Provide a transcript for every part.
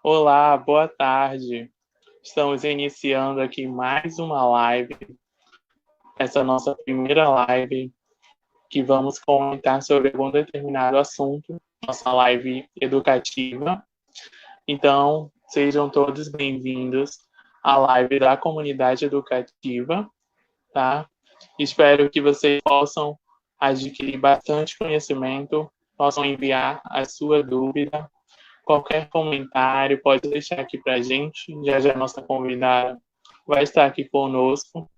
Olá, boa tarde. Estamos iniciando aqui mais uma live, essa nossa primeira live, que vamos comentar sobre algum determinado assunto, nossa live educativa. Então, sejam todos bem-vindos à live da comunidade educativa, tá? Espero que vocês possam adquirir bastante conhecimento, possam enviar a sua dúvida. Qualquer comentário pode deixar aqui para a gente. Já já a nossa convidada vai estar aqui conosco.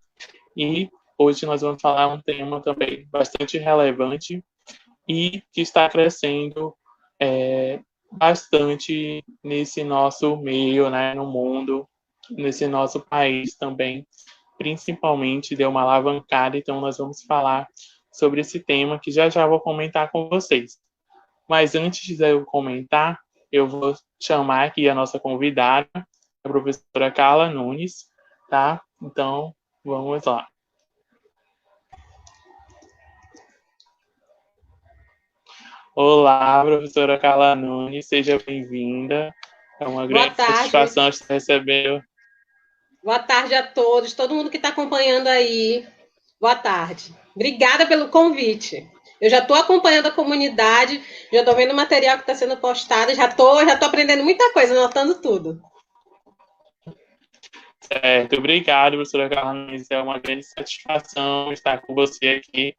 E hoje nós vamos falar um tema também bastante relevante e que está crescendo bastante nesse nosso meio, né, no mundo, nesse nosso país também. Principalmente deu uma alavancada, então nós vamos falar sobre esse tema que já já vou comentar com vocês. Mas antes de eu comentar, eu vou chamar aqui a nossa convidada, a professora Carla Nunes, tá? Então, vamos lá. Olá, professora Carla Nunes, seja bem-vinda. É uma Boa grande tarde. satisfação estar recebendo. Boa tarde a todos, todo mundo que está acompanhando aí. Boa tarde. Obrigada pelo convite. Eu já estou acompanhando a comunidade, já estou vendo o material que está sendo postado, já tô aprendendo muita coisa, anotando tudo. Certo, obrigado, professora Carla Nunes. É uma grande satisfação estar com você aqui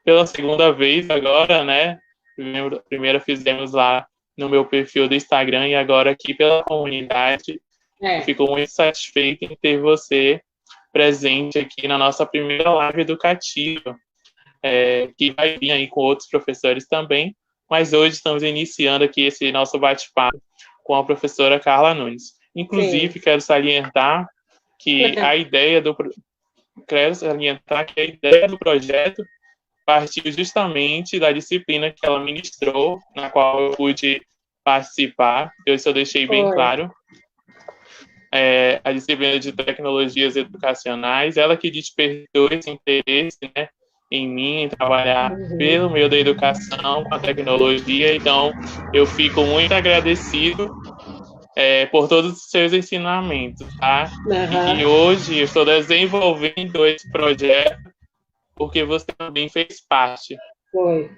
pela segunda vez agora, né? Primeiro fizemos lá no meu perfil do Instagram e agora aqui pela comunidade. Eu É, fico muito satisfeito em ter você presente aqui na nossa primeira live educativa, que vai vir aí com outros professores também, mas hoje estamos iniciando aqui esse nosso bate-papo com a professora Carla Nunes. sim. Inclusive, que a ideia do quero salientar que a ideia do projeto partiu justamente da disciplina que ela ministrou, na qual eu pude participar. Isso eu deixei bem Foi. claro, a disciplina de tecnologias educacionais, ela que despertou esse interesse, né, em mim, em trabalhar Uhum. pelo meio da educação com a tecnologia. Então, eu fico muito agradecido por todos os seus ensinamentos, tá? Uhum. E hoje eu estou desenvolvendo esse projeto porque você também fez parte. Foi.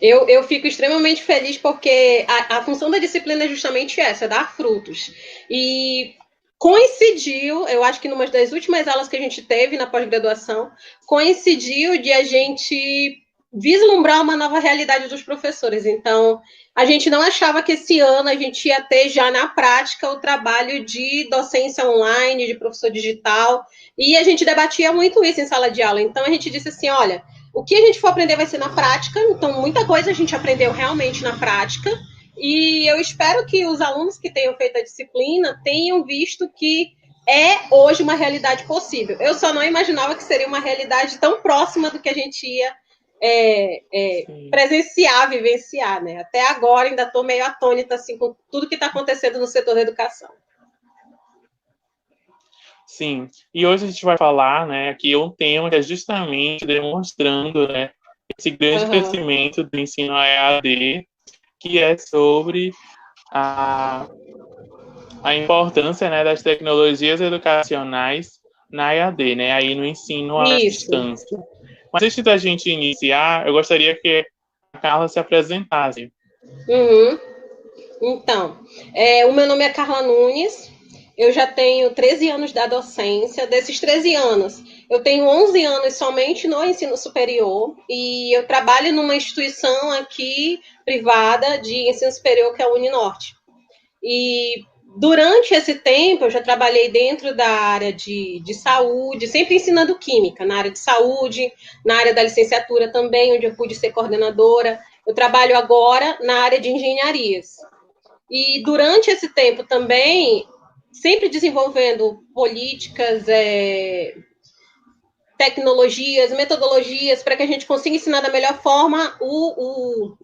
Eu fico extremamente feliz porque a função da disciplina é justamente essa, dar frutos. E coincidiu, eu acho que numa das últimas aulas que a gente teve na pós-graduação, coincidiu de a gente vislumbrar uma nova realidade dos professores. Então, a gente não achava que esse ano a gente ia ter já na prática o trabalho de docência online, de professor digital, e a gente debatia muito isso em sala de aula. Então, a gente disse assim: olha, o que a gente for aprender vai ser na prática, então muita coisa a gente aprendeu realmente na prática, e eu espero que os alunos que tenham feito a disciplina tenham visto que é hoje uma realidade possível. Eu só não imaginava que seria uma realidade tão próxima do que a gente ia presenciar, vivenciar, né? Até agora ainda estou meio atônita assim, com tudo que está acontecendo no setor da educação. Sim, e hoje a gente vai falar, né, aqui um tema que é justamente demonstrando, né, esse grande Uhum. crescimento do ensino EAD, que é sobre a, a importância, né, das tecnologias educacionais na EAD, né, aí no ensino à Isso. distância. Mas antes da gente iniciar, eu gostaria que a Carla se apresentasse. Uhum. Então, o meu nome é Carla Nunes, eu já tenho 13 anos da docência. Desses 13 anos, eu tenho 11 anos somente no ensino superior e eu trabalho numa instituição aqui privada de ensino superior que é a Uninorte. E durante esse tempo, eu já trabalhei dentro da área de saúde, sempre ensinando química, na área de saúde, na área da licenciatura também, onde eu pude ser coordenadora. Eu trabalho agora na área de engenharias. E durante esse tempo também, sempre desenvolvendo políticas, tecnologias, metodologias para que a gente consiga ensinar da melhor forma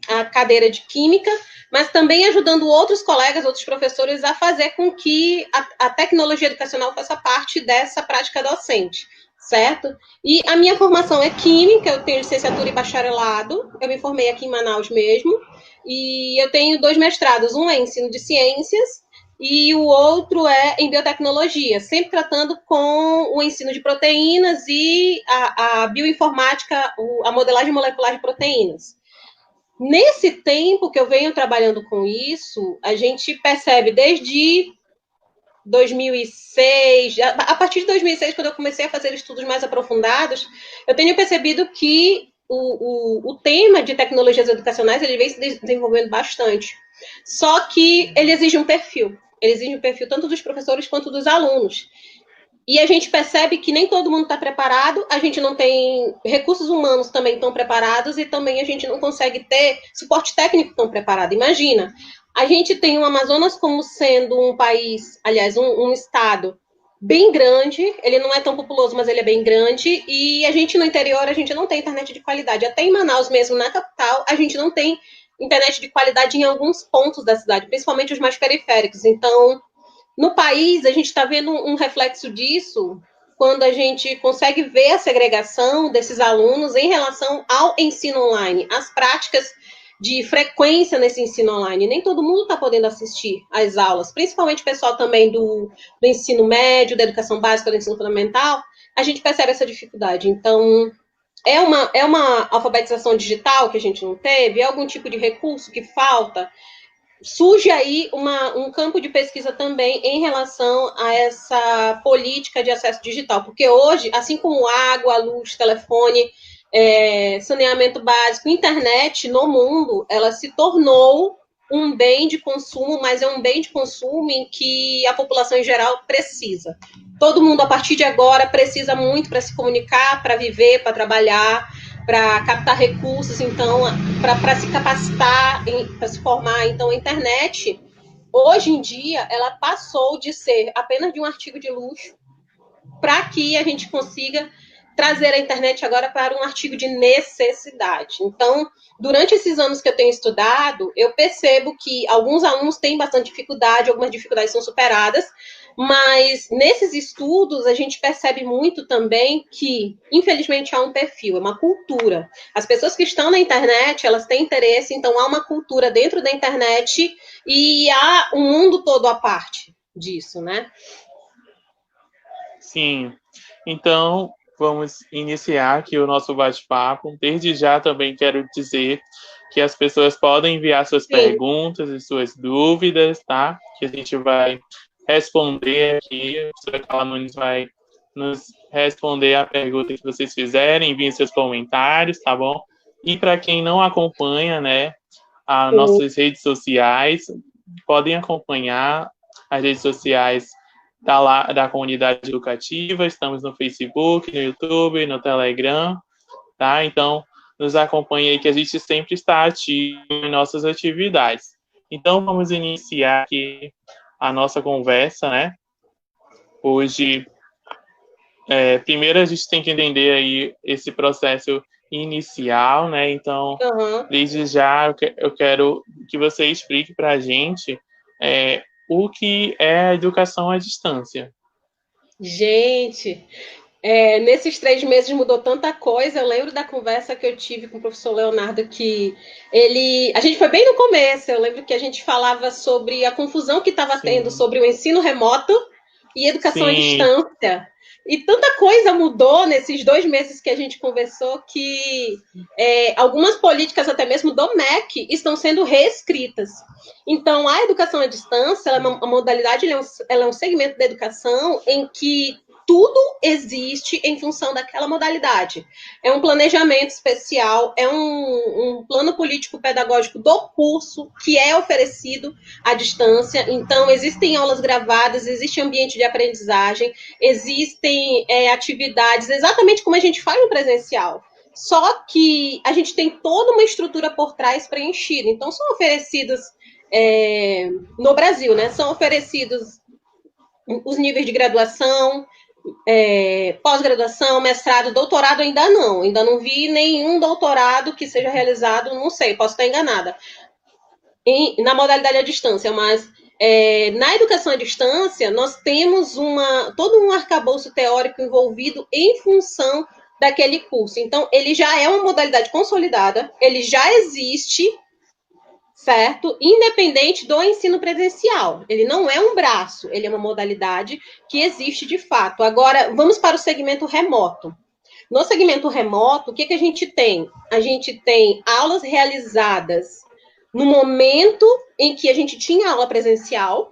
a cadeira de química, mas também ajudando outros colegas, outros professores a fazer com que a tecnologia educacional faça parte dessa prática docente, certo? E a minha formação é química, eu tenho licenciatura e bacharelado, eu me formei aqui em Manaus mesmo, e eu tenho 2 mestrados, um é em ensino de ciências e o outro é em biotecnologia, sempre tratando com o ensino de proteínas e a bioinformática, a modelagem molecular de proteínas. Nesse tempo que eu venho trabalhando com isso, a gente percebe desde 2006, a partir de 2006, quando eu comecei a fazer estudos mais aprofundados, eu tenho percebido que o tema de tecnologias educacionais ele vem se desenvolvendo bastante. Só que ele exige um perfil. Ele exige um perfil tanto dos professores quanto dos alunos. E a gente percebe que nem todo mundo está preparado, a gente não tem recursos humanos também tão preparados e também a gente não consegue ter suporte técnico tão preparado. Imagina, a gente tem o Amazonas como sendo um país, aliás, um estado bem grande, ele não é tão populoso, mas ele é bem grande, e a gente no interior, a gente não tem internet de qualidade. Até em Manaus mesmo, na capital, a gente não tem internet de qualidade em alguns pontos da cidade, principalmente os mais periféricos. Então, no país, a gente está vendo um reflexo disso quando a gente consegue ver a segregação desses alunos em relação ao ensino online, as práticas de frequência nesse ensino online. Nem todo mundo está podendo assistir às aulas, principalmente o pessoal também do ensino médio, da educação básica, do ensino fundamental, a gente percebe essa dificuldade. Então, é uma alfabetização digital que a gente não teve? É algum tipo de recurso que falta? Surge aí um campo de pesquisa também em relação a essa política de acesso digital, porque hoje, assim como água, luz, telefone, saneamento básico, internet no mundo, ela se tornou um bem de consumo, mas é um bem de consumo em que a população em geral precisa. Todo mundo, a partir de agora, precisa muito para se comunicar, para viver, para trabalhar, para captar recursos, então, para se capacitar, para se formar. Então, a internet, hoje em dia, ela passou de ser apenas de um artigo de luxo para que a gente consiga trazer a internet agora para um artigo de necessidade. Então, durante esses anos que eu tenho estudado, eu percebo que alguns alunos têm bastante dificuldade, algumas dificuldades são superadas, mas nesses estudos a gente percebe muito também que, infelizmente, há um perfil, é uma cultura. As pessoas que estão na internet, elas têm interesse, então há uma cultura dentro da internet e há um mundo todo à parte disso, né? Sim. Então, vamos iniciar aqui o nosso bate-papo. Desde já também quero dizer que as pessoas podem enviar suas perguntas e suas dúvidas, tá? Que a gente vai responder aqui. A professora Carla Nunes vai nos responder a pergunta que vocês fizerem, enviem seus comentários, tá bom? E para quem não acompanha, né, as nossas redes sociais, podem acompanhar as redes sociais da comunidade educativa, estamos no Facebook, no YouTube, no Telegram, tá? Então, nos acompanhe aí que a gente sempre está ativo em nossas atividades. Então, vamos iniciar aqui a nossa conversa, né? Hoje, primeiro a gente tem que entender aí esse processo inicial, né? Então, desde já eu quero que você explique para a gente o que é a educação à distância. Gente, nesses 3 meses mudou tanta coisa. Eu lembro da conversa que eu tive com o professor Leonardo, que a gente foi bem no começo. Eu lembro que a gente falava sobre a confusão que estava tendo sobre o ensino remoto e educação à distância. E tanta coisa mudou nesses 2 meses que a gente conversou que algumas políticas, até mesmo do MEC, estão sendo reescritas. Então, a educação à distância, ela é uma modalidade, ela é um segmento da educação em que tudo existe em função daquela modalidade. É um planejamento especial, é um plano político-pedagógico do curso que é oferecido à distância. Então, existem aulas gravadas, existe ambiente de aprendizagem, existem atividades exatamente como a gente faz no presencial. Só que a gente tem toda uma estrutura por trás preenchida. Então, são oferecidos no Brasil, né? São oferecidos os níveis de graduação, pós-graduação, mestrado, doutorado ainda não vi nenhum doutorado que seja realizado, não sei, posso estar enganada, na modalidade à distância, mas Na educação à distância, nós temos todo um arcabouço teórico envolvido em função daquele curso. Então, ele já é uma modalidade consolidada, ele já existe, certo? Independente do ensino presencial. Ele não é um braço, ele é uma modalidade que existe de fato. Agora, vamos para o segmento remoto. No segmento remoto, o que a gente tem? A gente tem aulas realizadas no momento em que a gente tinha aula presencial,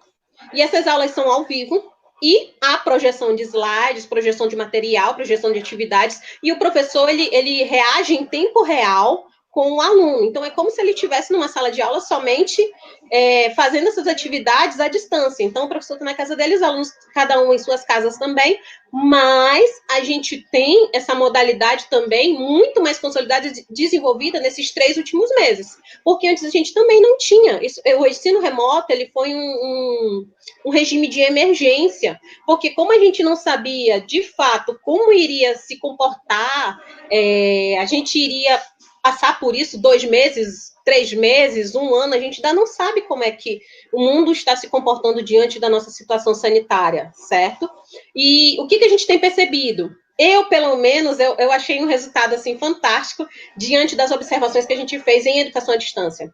e essas aulas são ao vivo, e a projeção de slides, projeção de material, projeção de atividades, e o professor, ele reage em tempo real com o aluno. Então, é como se ele estivesse numa sala de aula somente fazendo essas atividades à distância. Então, o professor está na casa dele, os alunos, cada um em suas casas também, mas a gente tem essa modalidade também muito mais consolidada e desenvolvida nesses 3 últimos meses. Porque antes a gente também não tinha. O ensino remoto, ele foi um regime de emergência, porque como a gente não sabia, de fato, como iria se comportar, a gente iria passar por isso 2 meses, 3 meses, 1 ano, a gente ainda não sabe como é que o mundo está se comportando diante da nossa situação sanitária, certo? E o que a gente tem percebido? Eu, pelo menos, eu achei um resultado assim fantástico diante das observações que a gente fez em educação à distância.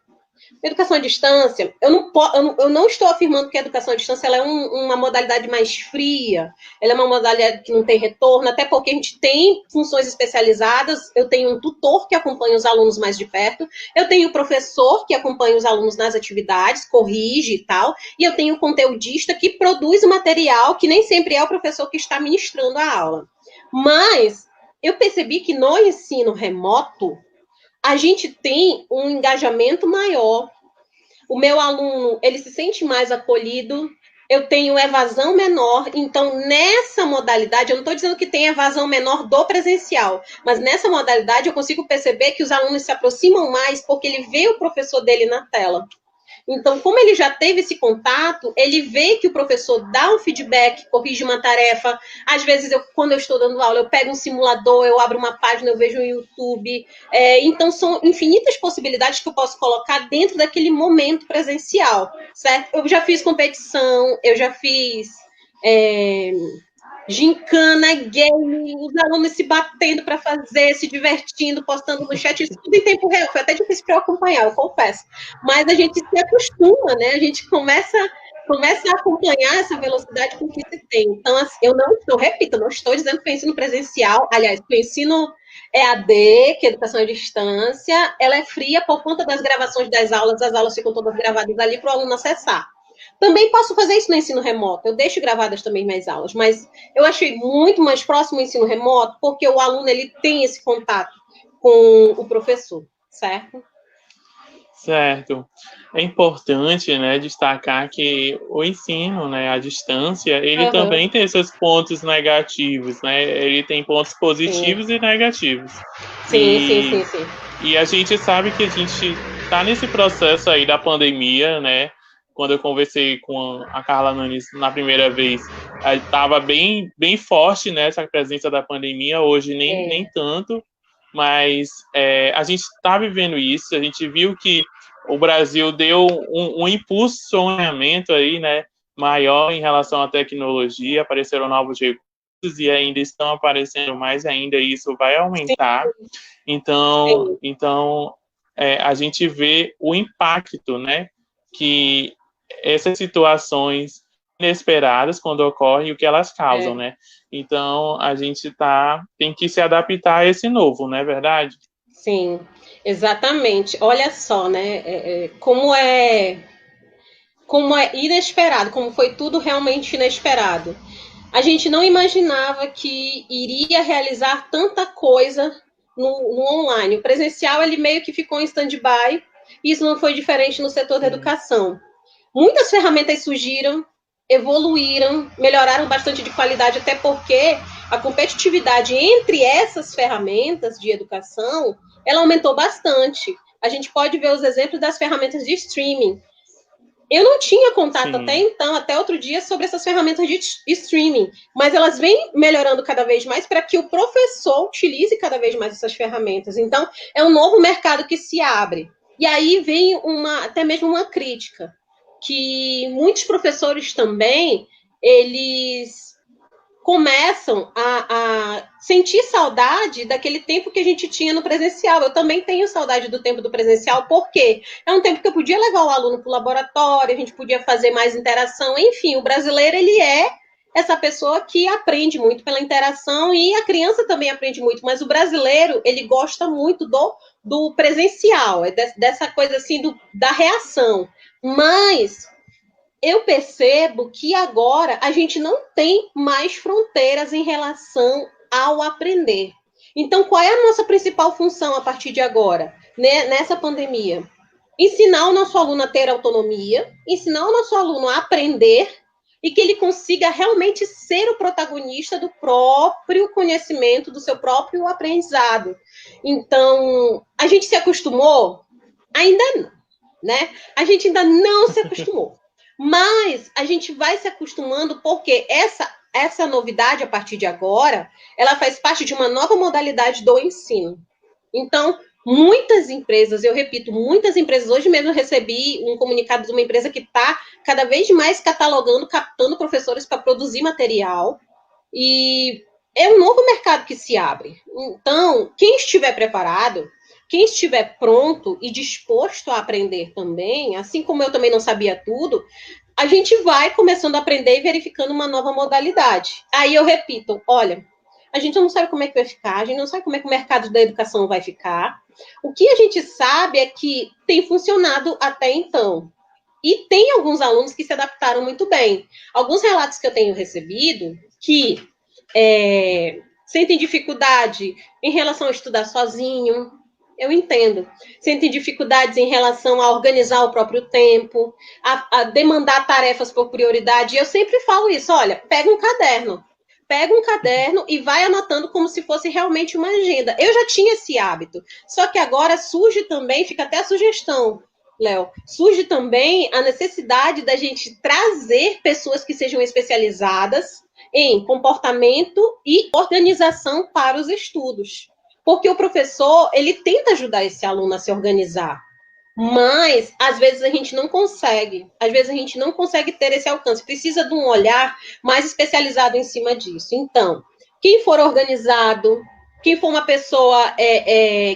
Educação à distância, eu não estou afirmando que a educação à distância ela é uma modalidade mais fria, ela é uma modalidade que não tem retorno, até porque a gente tem funções especializadas, eu tenho um tutor que acompanha os alunos mais de perto, eu tenho o professor que acompanha os alunos nas atividades, corrige e tal, e eu tenho o conteudista que produz o material, que nem sempre é o professor que está ministrando a aula. Mas eu percebi que no ensino remoto, a gente tem um engajamento maior. O meu aluno, ele se sente mais acolhido, eu tenho evasão menor, então nessa modalidade, eu não estou dizendo que tem evasão menor do presencial, mas nessa modalidade eu consigo perceber que os alunos se aproximam mais porque ele vê o professor dele na tela. Então, como ele já teve esse contato, ele vê que o professor dá um feedback, corrige uma tarefa. Às vezes, quando eu estou dando aula, eu pego um simulador, eu abro uma página, eu vejo um YouTube. Então, são infinitas possibilidades que eu posso colocar dentro daquele momento presencial, certo? Eu já fiz competição, eu já fiz gincana, game, os alunos se batendo para fazer, se divertindo, postando no chat, isso tudo em tempo real. Foi até difícil para eu acompanhar, eu confesso. Mas a gente se acostuma, né? A gente começa a acompanhar essa velocidade com que se tem. Então, assim, eu não estou dizendo que o ensino presencial, aliás, que o ensino EAD, que é educação à distância, ela é fria por conta das gravações das aulas, as aulas ficam todas gravadas ali para o aluno acessar. Também posso fazer isso no ensino remoto, eu deixo gravadas também minhas aulas, mas eu achei muito mais próximo o ensino remoto porque o aluno ele tem esse contato com o professor, certo? Certo. É importante, né, destacar que o ensino, né, à distância, ele também tem esses pontos negativos, né? Ele tem pontos positivos e negativos. Sim. E a gente sabe que a gente está nesse processo aí da pandemia, né? Quando eu conversei com a Carla Nunes na primeira vez, estava bem forte, né, essa presença da pandemia. Hoje nem tanto, mas a gente está vivendo isso. A gente viu que o Brasil deu um impulsionamento aí, né, maior em relação à tecnologia. Apareceram novos recursos e ainda estão aparecendo mais ainda, e isso vai aumentar. Então a gente vê o impacto, né, que essas situações inesperadas, quando ocorrem, o que elas causam, né? Então, a gente tem que se adaptar a esse novo, não é verdade? Sim, exatamente. Olha só, né? Como é inesperado, como foi tudo realmente inesperado. A gente não imaginava que iria realizar tanta coisa no online. O presencial, ele meio que ficou em stand-by, e isso não foi diferente no setor da educação. Muitas ferramentas surgiram, evoluíram, melhoraram bastante de qualidade, até porque a competitividade entre essas ferramentas de educação, ela aumentou bastante. A gente pode ver os exemplos das ferramentas de streaming. Eu não tinha contato até então, até outro dia, sobre essas ferramentas de streaming, mas elas vêm melhorando cada vez mais para que o professor utilize cada vez mais essas ferramentas. Então, é um novo mercado que se abre. E aí vem até mesmo uma crítica. que muitos professores também, eles começam a sentir saudade daquele tempo que a gente tinha no presencial. Eu também tenho saudade do tempo do presencial, porque é um tempo que eu podia levar o aluno para o laboratório, a gente podia fazer mais interação, enfim, o brasileiro, ele é essa pessoa que aprende muito pela interação, e a criança também aprende muito, mas o brasileiro, ele gosta muito do presencial, dessa coisa assim, da reação. Mas eu percebo que agora a gente não tem mais fronteiras em relação ao aprender. Então, qual é a nossa principal função a partir de agora, né, nessa pandemia? Ensinar o nosso aluno a ter autonomia, ensinar o nosso aluno a aprender e que ele consiga realmente ser o protagonista do próprio conhecimento, do seu próprio aprendizado. Então, a gente se acostumou? Ainda não, né? A gente ainda não se acostumou. Mas a gente vai se acostumando, porque essa novidade, a partir de agora, ela faz parte de uma nova modalidade do ensino. Então, muitas empresas, eu repito, muitas empresas, hoje mesmo eu recebi um comunicado de uma empresa que está cada vez mais catalogando, captando professores para produzir material, e é um novo mercado que se abre. Então, quem estiver preparado, quem estiver pronto e disposto a aprender também, assim como eu também não sabia tudo, a gente vai começando a aprender e verificando uma nova modalidade. Aí eu repito, olha, a gente não sabe como é que vai ficar, a gente não sabe como é que o mercado da educação vai ficar. O que a gente sabe é que tem funcionado até então. E tem alguns alunos que se adaptaram muito bem. Alguns relatos que eu tenho recebido que sentem dificuldade em relação a estudar sozinho, eu entendo. Sentem dificuldades em relação a organizar o próprio tempo, a demandar tarefas por prioridade. E eu sempre falo isso, olha, pega um caderno e vai anotando como se fosse realmente uma agenda. Eu já tinha esse hábito, só que agora surge também, fica até a sugestão, Léo, surge também a necessidade da gente trazer pessoas que sejam especializadas em comportamento e organização para os estudos. Porque o professor, ele tenta ajudar esse aluno a se organizar, mas às vezes a gente não consegue. Às vezes a gente não consegue ter esse alcance. Precisa de um olhar mais especializado em cima disso. Então, quem for organizado, quem for uma pessoa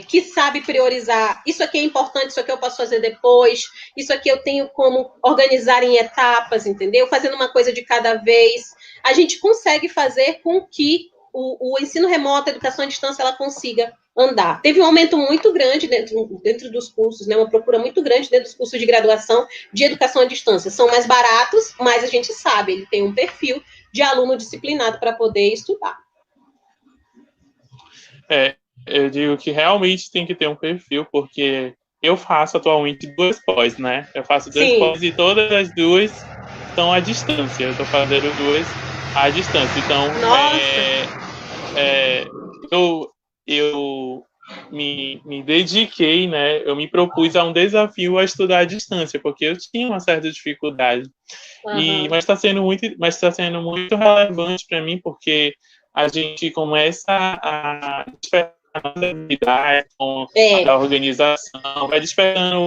que sabe priorizar, isso aqui é importante, isso aqui eu posso fazer depois, isso aqui eu tenho como organizar em etapas, entendeu? Fazendo uma coisa de cada vez, a gente consegue fazer com que o ensino remoto, a educação à distância, ela consiga andar. Teve um aumento muito grande dentro dos cursos, né? Uma procura muito grande dentro dos cursos de graduação de educação à distância. São mais baratos, mas a gente sabe, ele tem um perfil de aluno disciplinado para poder estudar. Eu digo que realmente tem que ter um perfil, porque eu faço atualmente 2 pós, né? Eu faço 2 pós e todas as 2 estão à distância. Eu estou fazendo 2 à distância. Então, eu me dediquei, né? Eu me propus a um desafio a estudar à distância, porque eu tinha uma certa dificuldade. Mas está sendo muito relevante para mim, porque a gente começa a despertar a nossa habilidade com a organização, vai despertando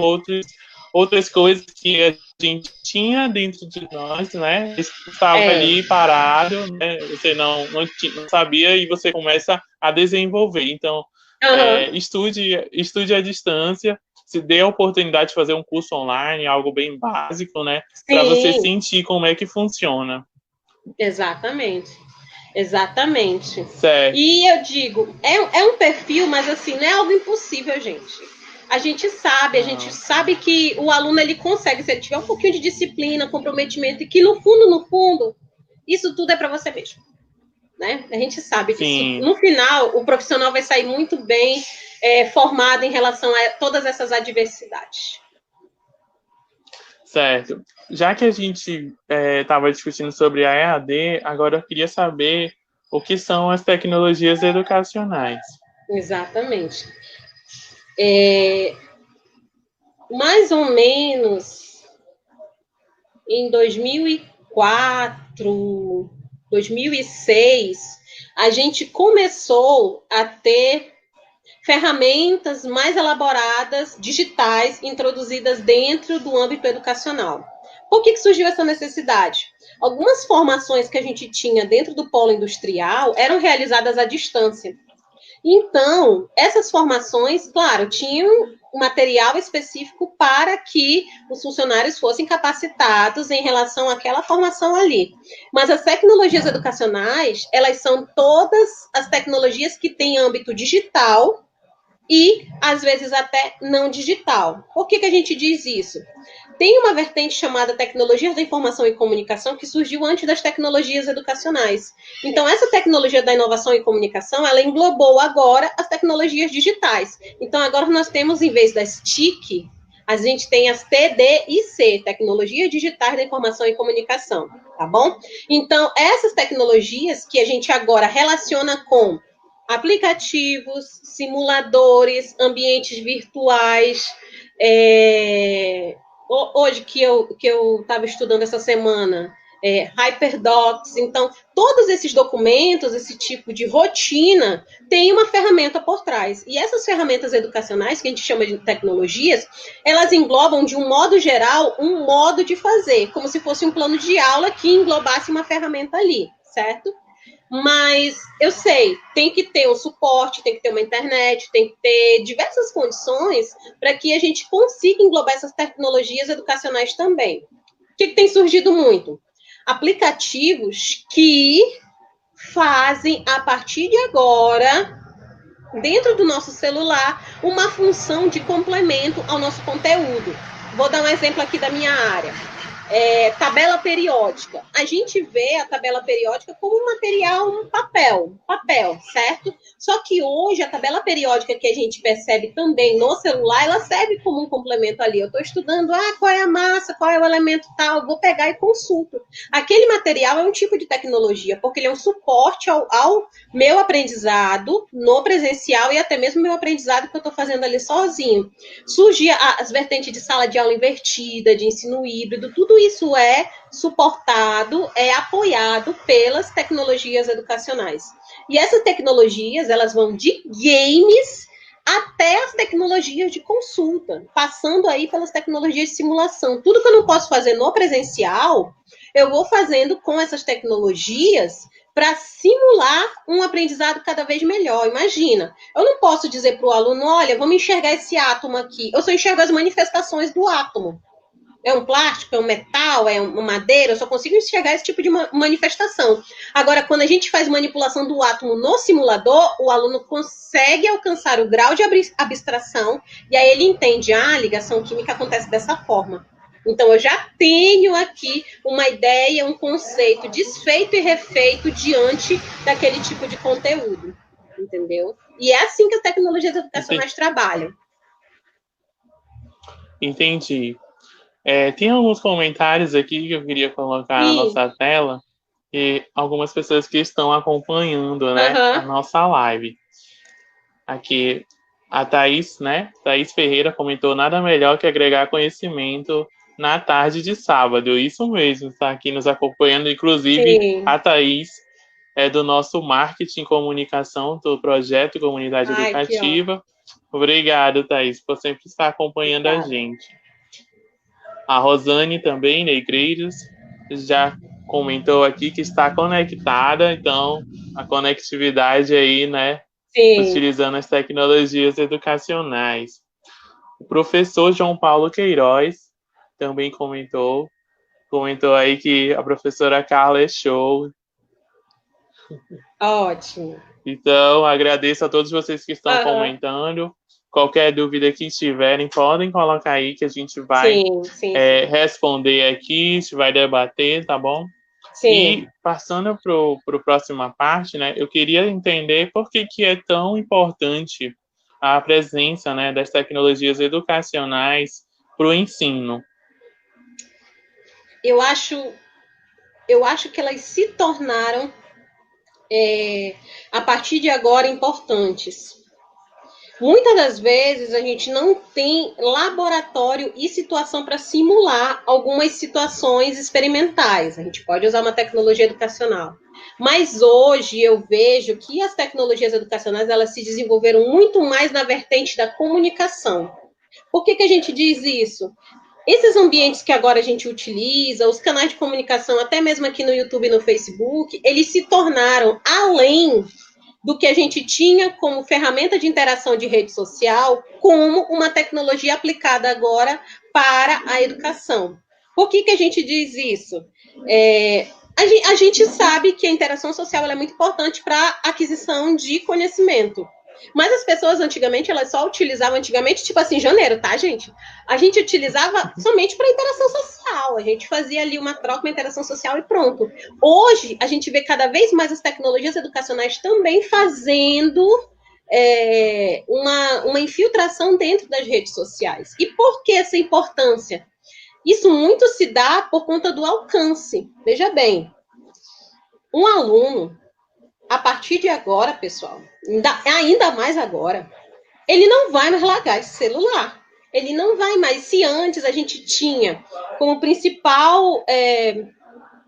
outras coisas que a gente tinha dentro de nós, né? Estava ali parado, né? Você não sabia, e você começa a desenvolver. Então, estude à distância, se dê a oportunidade de fazer um curso online, algo bem básico, né? Para você sentir como é que funciona. Exatamente. Certo. E eu digo, é um perfil, mas assim, não é algo impossível, gente. A gente sabe que o aluno, ele consegue, se ele tiver um pouquinho de disciplina, comprometimento, e que no fundo, isso tudo é para você mesmo, né? A gente sabe que no final o profissional vai sair muito bem formado em relação a todas essas adversidades. Certo. Já que a gente estava discutindo sobre a EAD, agora eu queria saber o que são as tecnologias educacionais. Exatamente. Mais ou menos em 2004, 2006, a gente começou a ter ferramentas mais elaboradas, digitais, introduzidas dentro do âmbito educacional. Por que surgiu essa necessidade? Algumas formações que a gente tinha dentro do polo industrial eram realizadas à distância. Então, essas formações, claro, tinham um material específico para que os funcionários fossem capacitados em relação àquela formação ali. Mas as tecnologias educacionais, elas são todas as tecnologias que têm âmbito digital e, às vezes, até não digital. Por que a gente diz isso? Tem uma vertente chamada tecnologias da informação e comunicação que surgiu antes das tecnologias educacionais. Então, essa tecnologia da inovação e comunicação, ela englobou agora as tecnologias digitais. Então, agora nós temos, em vez das TIC, a gente tem as TDIC, Tecnologias Digitais da Informação e Comunicação, tá bom? Então, essas tecnologias que a gente agora relaciona com aplicativos, simuladores, ambientes virtuais, hoje que eu estava estudando essa semana, HyperDocs. Então, todos esses documentos, esse tipo de rotina, tem uma ferramenta por trás. E essas ferramentas educacionais, que a gente chama de tecnologias, elas englobam, de um modo geral, um modo de fazer, como se fosse um plano de aula que englobasse uma ferramenta ali, certo? Mas eu sei, tem que ter um suporte, tem que ter uma internet, tem que ter diversas condições para que a gente consiga englobar essas tecnologias educacionais também. O que tem surgido muito? Aplicativos que fazem, a partir de agora, dentro do nosso celular, uma função de complemento ao nosso conteúdo. Vou dar um exemplo aqui da minha área. Tabela periódica. A gente vê a tabela periódica como um material, um papel, certo? Só que hoje a tabela periódica que a gente percebe também no celular, ela serve como um complemento ali. Eu estou estudando, qual é a massa, qual é o elemento tal, vou pegar e consulto. Aquele material é um tipo de tecnologia, porque ele é um suporte ao meu aprendizado no presencial e até mesmo meu aprendizado que eu estou fazendo ali sozinho. Surge as vertentes de sala de aula invertida, de ensino híbrido, tudo isso é suportado, é apoiado pelas tecnologias educacionais. E essas tecnologias, elas vão de games até as tecnologias de consulta, passando aí pelas tecnologias de simulação. Tudo que eu não posso fazer no presencial, eu vou fazendo com essas tecnologias para simular um aprendizado cada vez melhor. Imagina, eu não posso dizer para o aluno, olha, vamos enxergar esse átomo aqui. Eu só enxergo as manifestações do átomo. É um plástico, é um metal, é uma madeira, eu só consigo enxergar esse tipo de manifestação. Agora, quando a gente faz manipulação do átomo no simulador, o aluno consegue alcançar o grau de abstração e aí ele entende, a ligação química acontece dessa forma. Então, eu já tenho aqui uma ideia, um conceito desfeito e refeito diante daquele tipo de conteúdo, entendeu? E é assim que as tecnologias educacionais trabalham. Entendi. Tem alguns comentários aqui que eu queria colocar na nossa tela, e algumas pessoas que estão acompanhando, né, a nossa live. Aqui, a Thaís, né, Thaís Ferreira comentou, nada melhor que agregar conhecimento na tarde de sábado. Isso mesmo, está aqui nos acompanhando, inclusive Sim. A Thaís é do nosso marketing e comunicação do projeto Comunidade Educativa. Obrigado, Thaís, por sempre estar acompanhando a gente. A Rosane também, Negreiros, já comentou aqui que está conectada, então a conectividade aí, né, Sim. utilizando as tecnologias educacionais. O professor João Paulo Queiroz também comentou aí que a professora Carla é show. Ótimo. Então, agradeço a todos vocês que estão comentando. Qualquer dúvida que tiverem, podem colocar aí que a gente vai responder aqui, a gente vai debater, tá bom? Sim. E passando para a próxima parte, né, eu queria entender por que é tão importante a presença, né, das tecnologias educacionais para o ensino. Eu acho que elas se tornaram, a partir de agora, importantes. Muitas das vezes a gente não tem laboratório e situação para simular algumas situações experimentais. A gente pode usar uma tecnologia educacional. Mas hoje eu vejo que as tecnologias educacionais, elas se desenvolveram muito mais na vertente da comunicação. Por que a gente diz isso? Esses ambientes que agora a gente utiliza, os canais de comunicação, até mesmo aqui no YouTube e no Facebook, eles se tornaram, além do que a gente tinha como ferramenta de interação de rede social, como uma tecnologia aplicada agora para a educação. Por que a gente diz isso? A gente sabe que a interação social é muito importante para a aquisição de conhecimento. Mas as pessoas antigamente, elas só utilizavam tipo assim, janeiro, tá, gente? A gente utilizava somente para interação social. A gente fazia ali uma troca, uma interação social e pronto. Hoje, a gente vê cada vez mais as tecnologias educacionais também fazendo uma infiltração dentro das redes sociais. E por que essa importância? Isso muito se dá por conta do alcance. Veja bem, um aluno, a partir de agora, pessoal, ainda mais agora, ele não vai mais largar esse celular. Ele não vai mais. Se antes a gente tinha como principal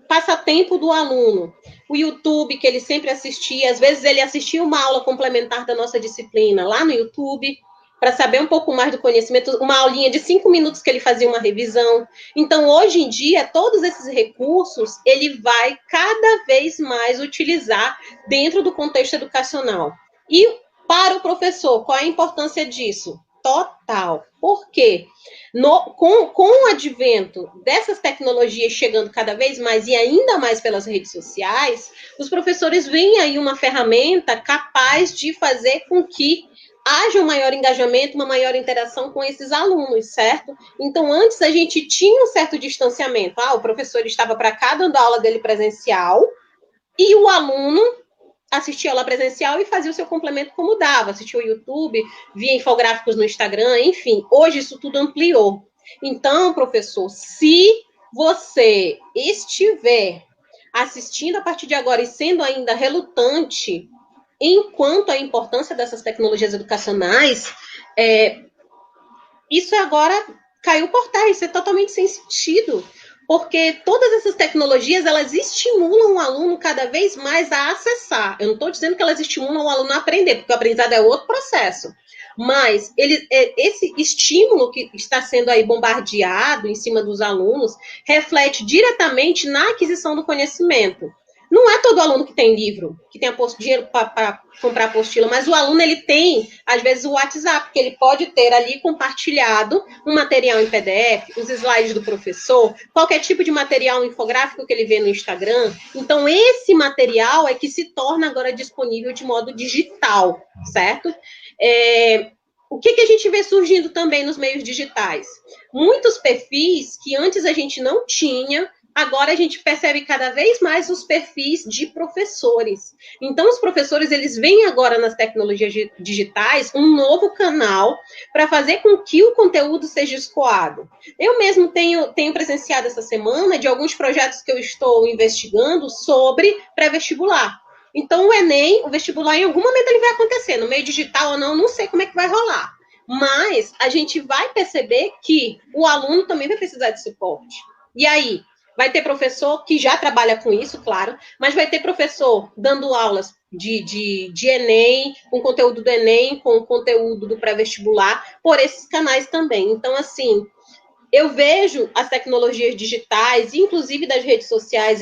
passatempo do aluno o YouTube, que ele sempre assistia, às vezes ele assistia uma aula complementar da nossa disciplina lá no YouTube, para saber um pouco mais do conhecimento, uma aulinha de 5 minutos que ele fazia uma revisão. Então, hoje em dia, todos esses recursos, ele vai cada vez mais utilizar dentro do contexto educacional. E para o professor, qual é a importância disso? Total. Por quê? Com o advento dessas tecnologias chegando cada vez mais e ainda mais pelas redes sociais, os professores veem aí uma ferramenta capaz de fazer com que haja um maior engajamento, uma maior interação com esses alunos, certo? Então, antes a gente tinha um certo distanciamento. O professor estava para cá dando a aula dele presencial e o aluno assistia a aula presencial e fazia o seu complemento como dava, assistia o YouTube, via infográficos no Instagram, enfim. Hoje isso tudo ampliou. Então, professor, se você estiver assistindo a partir de agora e sendo ainda relutante enquanto a importância dessas tecnologias educacionais, isso agora caiu por terra, isso é totalmente sem sentido, porque todas essas tecnologias, elas estimulam o aluno cada vez mais a acessar. Eu não estou dizendo que elas estimulam o aluno a aprender, porque o aprendizado é outro processo. Mas esse estímulo que está sendo aí bombardeado em cima dos alunos reflete diretamente na aquisição do conhecimento. Não é todo aluno que tem livro, que tem dinheiro para comprar apostila, mas o aluno, ele tem, às vezes, o WhatsApp, que ele pode ter ali compartilhado um material em PDF, os slides do professor, qualquer tipo de material infográfico que ele vê no Instagram. Então, esse material é que se torna agora disponível de modo digital, certo? O que a gente vê surgindo também nos meios digitais? Muitos perfis que antes a gente não tinha, agora a gente percebe cada vez mais os perfis de professores. Então, os professores, eles veem agora nas tecnologias digitais um novo canal para fazer com que o conteúdo seja escoado. Eu mesmo tenho presenciado essa semana de alguns projetos que eu estou investigando sobre pré-vestibular. Então, o Enem, o vestibular, em algum momento ele vai acontecer, no meio digital ou não sei como é que vai rolar. Mas a gente vai perceber que o aluno também vai precisar de suporte. E aí, vai ter professor que já trabalha com isso, claro, mas vai ter professor dando aulas de Enem, com conteúdo do Enem, com conteúdo do pré-vestibular, por esses canais também. Então, assim, eu vejo as tecnologias digitais, inclusive das redes sociais,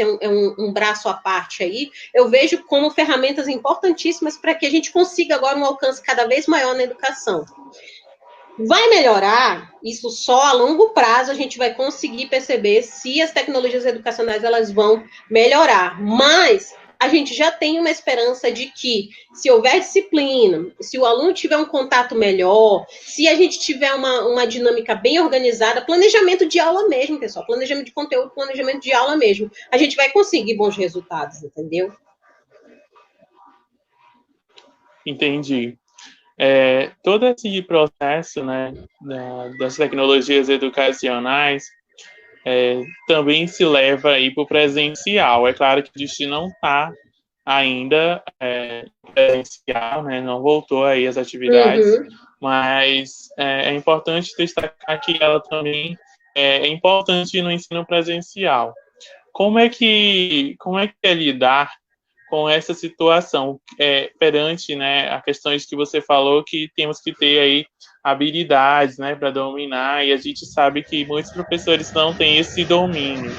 um braço à parte aí, eu vejo como ferramentas importantíssimas para que a gente consiga agora um alcance cada vez maior na educação. Vai melhorar, isso só a longo prazo a gente vai conseguir perceber se as tecnologias educacionais elas vão melhorar, mas a gente já tem uma esperança de que, se houver disciplina, se o aluno tiver um contato melhor, se a gente tiver uma dinâmica bem organizada, planejamento de aula mesmo, pessoal, planejamento de conteúdo, planejamento de aula mesmo, a gente vai conseguir bons resultados, entendeu? Entendi. Todo esse processo, né, das tecnologias educacionais também se leva aí para o presencial. É claro que a gente não está ainda presencial, né, não voltou aí as atividades, mas é importante destacar que ela também é importante no ensino presencial. Como é que é lidar com essa situação perante, né, a questões que você falou, que temos que ter aí habilidades, né, para dominar, e a gente sabe que muitos professores não têm esse domínio.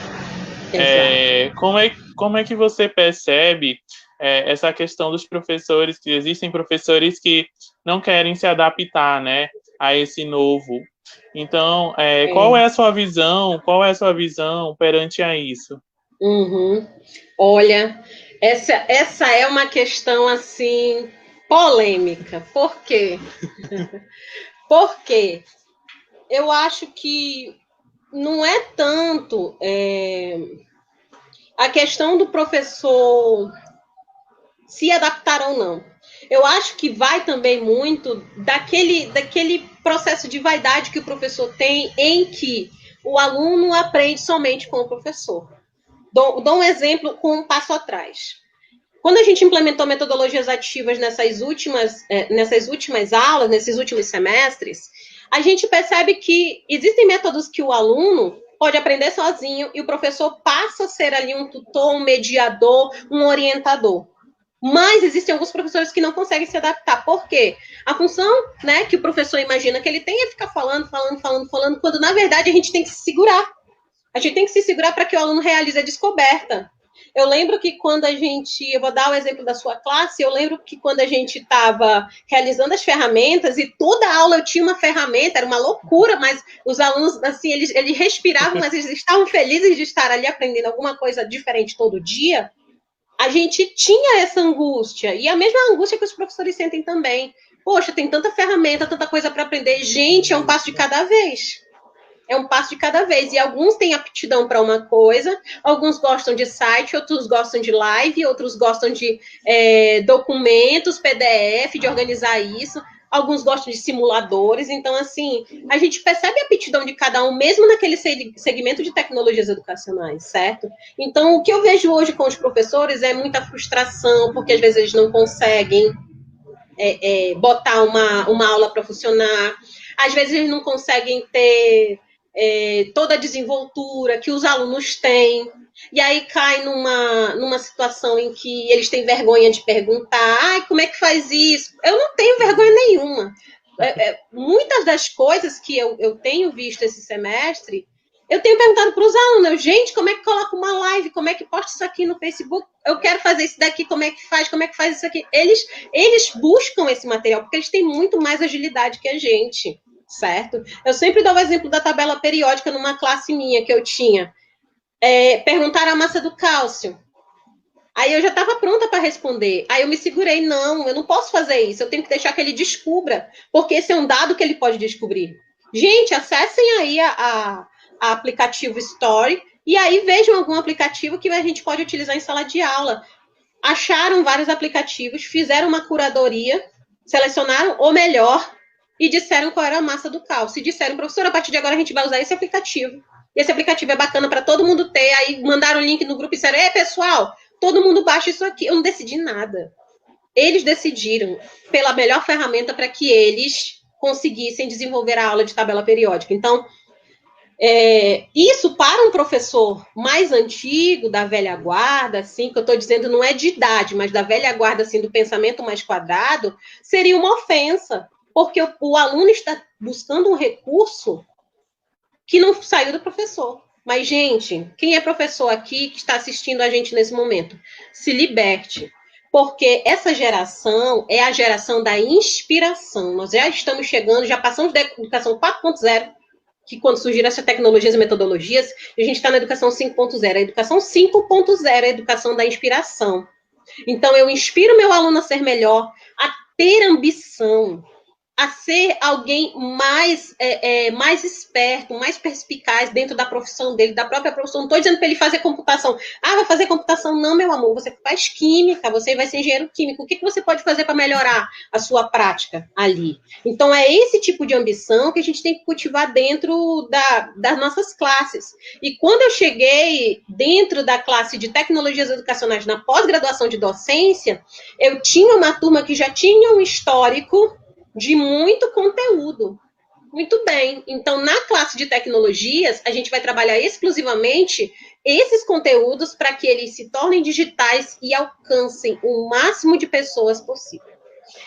Como é que você percebe essa questão dos professores, que existem professores que não querem se adaptar, né, a esse novo? Então, qual é a sua visão? Qual é a sua visão perante a isso? Olha, essa é uma questão assim polêmica. Por quê? Porque eu acho que não é tanto a questão do professor se adaptar ou não. Eu acho que vai também muito daquele processo de vaidade que o professor tem, em que o aluno aprende somente com o professor. Dou um exemplo com um passo atrás. Quando a gente implementou metodologias ativas nessas últimas aulas, nesses últimos semestres, a gente percebe que existem métodos que o aluno pode aprender sozinho e o professor passa a ser ali um tutor, um mediador, um orientador. Mas existem alguns professores que não conseguem se adaptar. Por quê? A função, né, que o professor imagina que ele tem é ficar falando, quando na verdade a gente tem que se segurar. A gente tem que se segurar para que o aluno realize a descoberta. Eu lembro que quando eu vou dar o exemplo da sua classe, eu lembro que quando a gente estava realizando as ferramentas, e toda aula eu tinha uma ferramenta, era uma loucura, mas os alunos, assim, eles respiravam, mas eles estavam felizes de estar ali aprendendo alguma coisa diferente todo dia. A gente tinha essa angústia, e a mesma angústia que os professores sentem também. Poxa, tem tanta ferramenta, tanta coisa para aprender. Gente, é um passo de cada vez. É um passo de cada vez. E alguns têm aptidão para uma coisa, alguns gostam de site, outros gostam de live, outros gostam de documentos, PDF, de organizar isso. Alguns gostam de simuladores. Então, assim, a gente percebe a aptidão de cada um, mesmo naquele segmento de tecnologias educacionais, certo? Então, o que eu vejo hoje com os professores é muita frustração, porque às vezes eles não conseguem botar uma aula para funcionar. Às vezes eles não conseguem ter toda a desenvoltura que os alunos têm, e aí cai numa situação em que eles têm vergonha de perguntar, como é que faz isso? Eu não tenho vergonha nenhuma. Muitas das coisas que eu tenho visto esse semestre, eu tenho perguntado para os alunos, gente, como é que coloca uma live? Como é que posta isso aqui no Facebook? Eu quero fazer isso daqui, como é que faz? Como é que faz isso aqui? Eles buscam esse material, porque eles têm muito mais agilidade que a gente, certo? Eu sempre dou o exemplo da tabela periódica numa classe minha que eu tinha. Perguntaram a massa do cálcio. Aí eu já estava pronta para responder. Aí eu me segurei, não, eu não posso fazer isso, eu tenho que deixar que ele descubra, porque esse é um dado que ele pode descobrir. Gente, acessem aí a aplicativo Story, e aí vejam algum aplicativo que a gente pode utilizar em sala de aula. Acharam vários aplicativos, fizeram uma curadoria, selecionaram o melhor e disseram qual era a massa do cálcio. E disseram, professor, a partir de agora a gente vai usar esse aplicativo. Esse aplicativo é bacana para todo mundo ter. Aí mandaram o link no grupo e disseram, pessoal, todo mundo baixa isso aqui. Eu não decidi nada. Eles decidiram pela melhor ferramenta para que eles conseguissem desenvolver a aula de tabela periódica. Então, isso para um professor mais antigo, da velha guarda, assim, que eu estou dizendo não é de idade, mas da velha guarda, assim, do pensamento mais quadrado, seria uma ofensa, porque o aluno está buscando um recurso que não saiu do professor. Mas, gente, quem é professor aqui que está assistindo a gente nesse momento? Se liberte, porque essa geração é a geração da inspiração. Nós já estamos chegando, já passamos da educação 4.0, que quando surgiram essas tecnologias e metodologias, a gente está na educação 5.0. A educação 5.0 é a educação da inspiração. Então, eu inspiro meu aluno a ser melhor, a ter ambição, a ser alguém mais esperto, mais perspicaz dentro da profissão dele, da própria profissão. Não estou dizendo para ele fazer computação. Vai fazer computação? Não, meu amor. Você faz química, você vai ser engenheiro químico. O que você pode fazer para melhorar a sua prática ali? Então, é esse tipo de ambição que a gente tem que cultivar dentro das nossas classes. E quando eu cheguei dentro da classe de tecnologias educacionais na pós-graduação de docência, eu tinha uma turma que já tinha um histórico de muito conteúdo. Muito bem. Então, na classe de tecnologias, a gente vai trabalhar exclusivamente esses conteúdos para que eles se tornem digitais e alcancem o máximo de pessoas possível.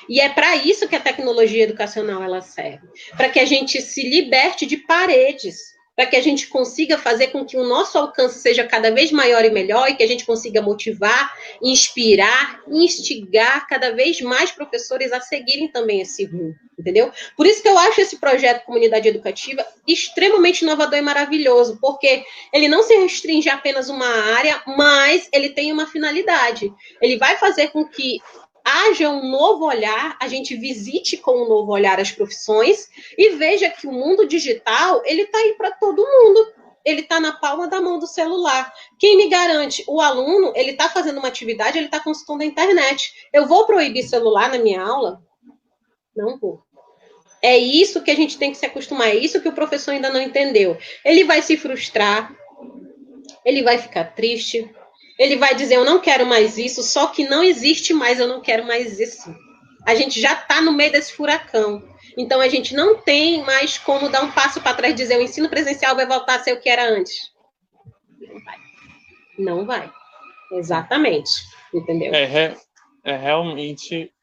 E é para isso que a tecnologia educacional ela serve, para que a gente se liberte de paredes, para que a gente consiga fazer com que o nosso alcance seja cada vez maior e melhor, e que a gente consiga motivar, inspirar, instigar cada vez mais professores a seguirem também esse rumo, entendeu? Por isso que eu acho esse projeto Comunidade Educativa extremamente inovador e maravilhoso, porque ele não se restringe a apenas uma área, mas ele tem uma finalidade. Ele vai fazer com que haja um novo olhar, a gente visite com um novo olhar as profissões e veja que o mundo digital, ele está aí para todo mundo. Ele está na palma da mão do celular. Quem me garante? O aluno, ele está fazendo uma atividade, ele está consultando a internet. Eu vou proibir celular na minha aula? Não vou. É isso que a gente tem que se acostumar, é isso que o professor ainda não entendeu. Ele vai se frustrar, ele vai ficar triste, ele vai dizer, eu não quero mais isso, só que não existe mais, eu não quero mais isso. A gente já está no meio desse furacão. Então, a gente não tem mais como dar um passo para trás e dizer, o ensino presencial vai voltar a ser o que era antes. Não vai. Não vai. Exatamente. Entendeu? Realmente,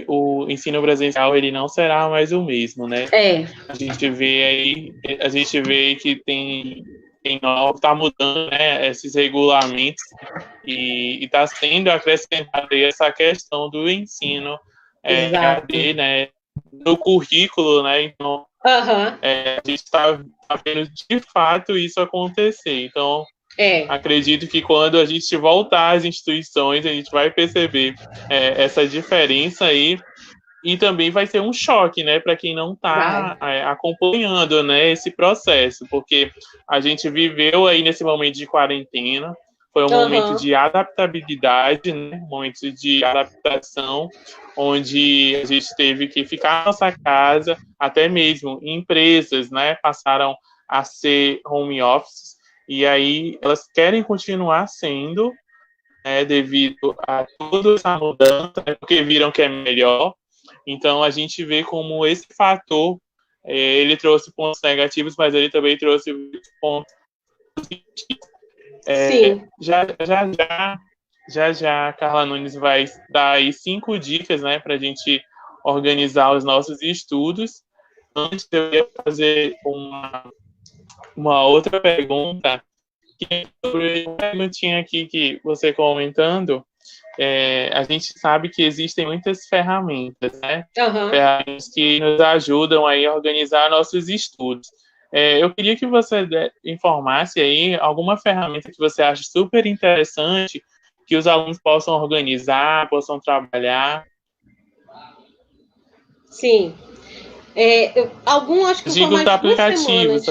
o ensino presencial, ele não será mais o mesmo, né? A gente vê que está mudando, né, esses regulamentos e está sendo acrescentada essa questão do ensino EAD, né, no currículo, né, então a gente está vendo de fato isso acontecer, então acredito que quando a gente voltar às instituições, a gente vai perceber essa diferença aí. E também vai ser um choque, né, para quem não está acompanhando, né, esse processo, porque a gente viveu aí nesse momento de quarentena, foi um momento de adaptabilidade, né, um momento de adaptação, onde a gente teve que ficar na nossa casa, até mesmo empresas, né, passaram a ser home office, e aí elas querem continuar sendo, né, devido a toda essa mudança, né, porque viram que é melhor. Então, a gente vê como esse fator, ele trouxe pontos negativos, mas ele também trouxe pontos positivos. Já, a Carla Nunes vai dar aí 5 dicas, né, para a gente organizar os nossos estudos. Antes, eu ia fazer uma outra pergunta, que sobre uma perguntinha aqui que você comentando. A gente sabe que existem muitas ferramentas, né? Ferramentas que nos ajudam aí a organizar nossos estudos. Eu queria que você informasse aí alguma ferramenta que você acha super interessante, que os alunos possam organizar, possam trabalhar. Sim. Acho que digo dos aplicativos.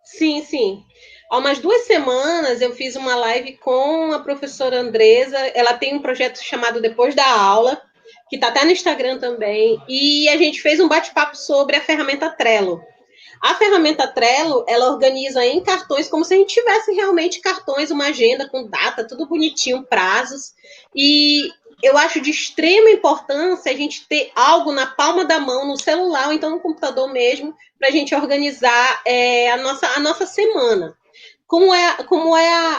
Sim. Há umas 2 semanas eu fiz uma live com a professora Andresa, ela tem um projeto chamado Depois da Aula, que está até no Instagram também, e a gente fez um bate-papo sobre a ferramenta Trello. A ferramenta Trello, ela organiza em cartões, como se a gente tivesse realmente cartões, uma agenda com data, tudo bonitinho, prazos, e eu acho de extrema importância a gente ter algo na palma da mão, no celular, ou então no computador mesmo, para a gente organizar a nossa semana. Como é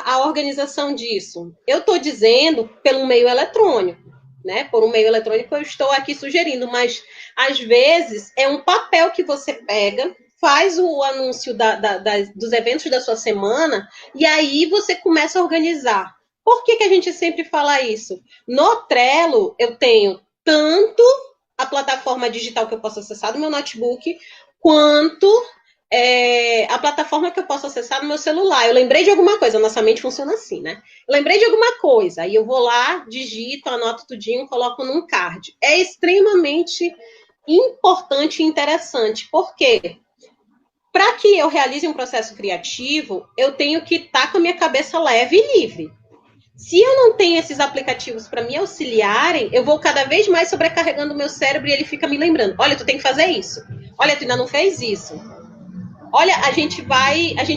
a organização disso? Eu estou dizendo pelo meio eletrônico, né? Por um meio eletrônico eu estou aqui sugerindo, mas às vezes é um papel que você pega, faz o anúncio dos eventos da sua semana e aí você começa a organizar. Por que a gente sempre fala isso? No Trello eu tenho tanto a plataforma digital que eu posso acessar do meu notebook, quanto a plataforma que eu posso acessar no meu celular. Eu lembrei de alguma coisa, a nossa mente funciona assim, né? Eu lembrei de alguma coisa, aí eu vou lá, digito, anoto tudinho, coloco num card. É extremamente importante e interessante. Por quê? Para que eu realize um processo criativo, eu tenho que estar com a minha cabeça leve e livre. Se eu não tenho esses aplicativos para me auxiliarem, eu vou cada vez mais sobrecarregando o meu cérebro e ele fica me lembrando. Olha, tu tem que fazer isso. Olha, tu ainda não fez isso. Olha, a gente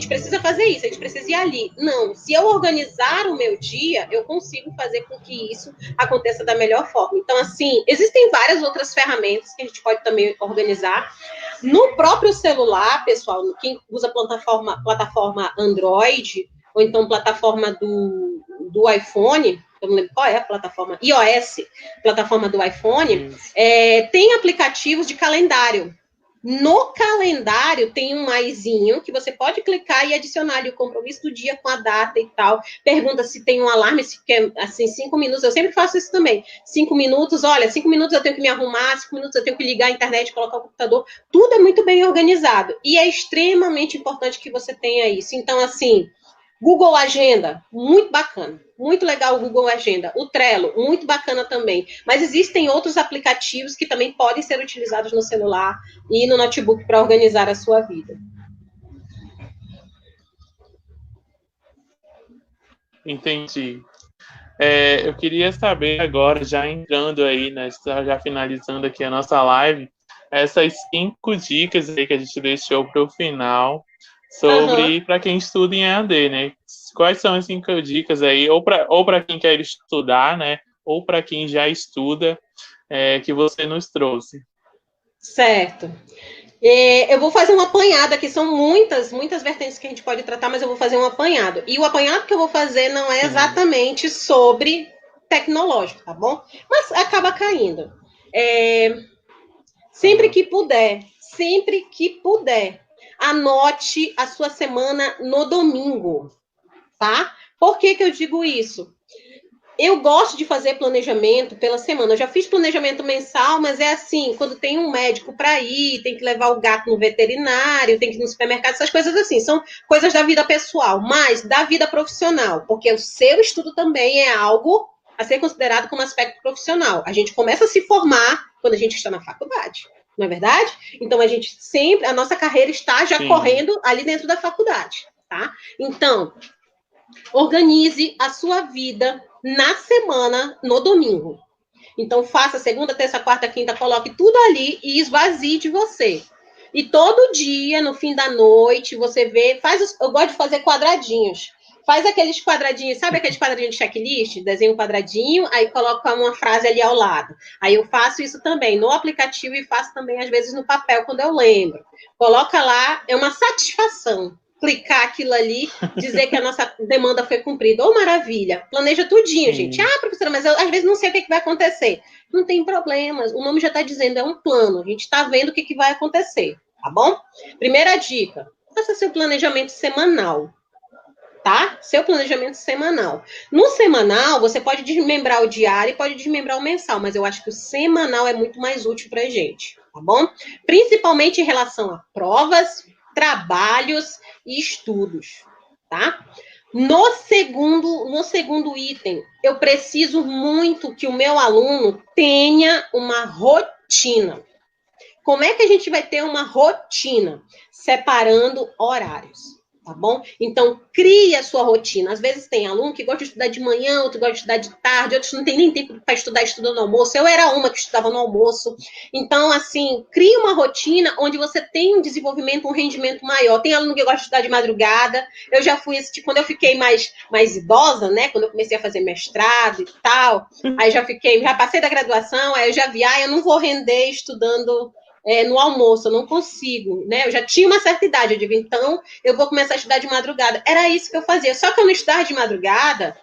precisa fazer isso, a gente precisa ir ali. Não, se eu organizar o meu dia, eu consigo fazer com que isso aconteça da melhor forma. Então, assim, existem várias outras ferramentas que a gente pode também organizar. No próprio celular, pessoal, quem usa plataforma Android, ou então plataforma do iPhone, eu não lembro qual é a plataforma, iOS, plataforma do iPhone, tem aplicativos de calendário. No calendário tem um maisinho que você pode clicar e adicionar ali o compromisso do dia com a data e tal. Pergunta se tem um alarme, se quer, assim, 5 minutos. Eu sempre faço isso também. 5 minutos, olha, 5 minutos eu tenho que me arrumar, 5 minutos eu tenho que ligar a internet, colocar o computador. Tudo é muito bem organizado. E é extremamente importante que você tenha isso. Então, assim, Google Agenda, muito bacana. Muito legal o Google Agenda. O Trello, muito bacana também. Mas existem outros aplicativos que também podem ser utilizados no celular e no notebook para organizar a sua vida. Entendi. Eu queria saber agora, já entrando aí, né, já finalizando aqui a nossa live, essas 5 dicas aí que a gente deixou para o final sobre para quem estuda em EAD, né? Quais são as 5 dicas aí, ou para quem quer estudar, né? Ou para quem já estuda, que você nos trouxe? Certo. Eu vou fazer um apanhado aqui, são muitas vertentes que a gente pode tratar, mas eu vou fazer um apanhado. E o apanhado que eu vou fazer não é exatamente sobre tecnológico, tá bom? Mas acaba caindo. Sempre que puder, anote a sua semana no domingo, tá? Por que eu digo isso? Eu gosto de fazer planejamento pela semana. Eu já fiz planejamento mensal, mas é assim, quando tem um médico para ir, tem que levar o gato no veterinário, tem que ir no supermercado, essas coisas assim. São coisas da vida pessoal, mas da vida profissional, porque o seu estudo também é algo a ser considerado como aspecto profissional. A gente começa a se formar quando a gente está na faculdade, não é verdade? Então, a nossa carreira está já correndo ali dentro da faculdade, tá? Então, organize a sua vida na semana, no domingo. Então, faça segunda, terça, quarta, quinta, coloque tudo ali e esvazie de você. E todo dia, no fim da noite, você vê, eu gosto de fazer quadradinhos. Faz aqueles quadradinhos, sabe aqueles quadradinhos de checklist? Desenha um quadradinho, aí coloca uma frase ali ao lado. Aí eu faço isso também no aplicativo e faço também, às vezes, no papel, quando eu lembro. Coloca lá, é uma satisfação clicar aquilo ali, dizer que a nossa demanda foi cumprida. Oh, maravilha! Planeja tudinho, gente. Ah, professora, mas eu às vezes não sei o que vai acontecer. Não tem problema, o nome já está dizendo, é um plano. A gente está vendo o que vai acontecer, tá bom? Primeira dica, faça seu planejamento semanal, tá? Seu planejamento semanal. No semanal, você pode desmembrar o diário e pode desmembrar o mensal, mas eu acho que o semanal é muito mais útil pra gente, tá bom? Principalmente em relação a provas, trabalhos e estudos, tá? No segundo item, eu preciso muito que o meu aluno tenha uma rotina. Como é que a gente vai ter uma rotina? Separando horários, tá bom? Então, crie a sua rotina. Às vezes tem aluno que gosta de estudar de manhã, outro gosta de estudar de tarde, outros não tem nem tempo para estudar, estudando no almoço. Eu era uma que estudava no almoço. Então, assim, crie uma rotina onde você tem um desenvolvimento, um rendimento maior. Tem aluno que gosta de estudar de madrugada. Eu já fui, quando eu fiquei mais idosa, né? Quando eu comecei a fazer mestrado e tal, aí já passei da graduação, aí eu já vi, eu não vou render estudando no almoço, eu não consigo, né? Eu já tinha uma certa idade, eu digo, então eu vou começar a estudar de madrugada. Era isso que eu fazia, só que eu não estudava de madrugada,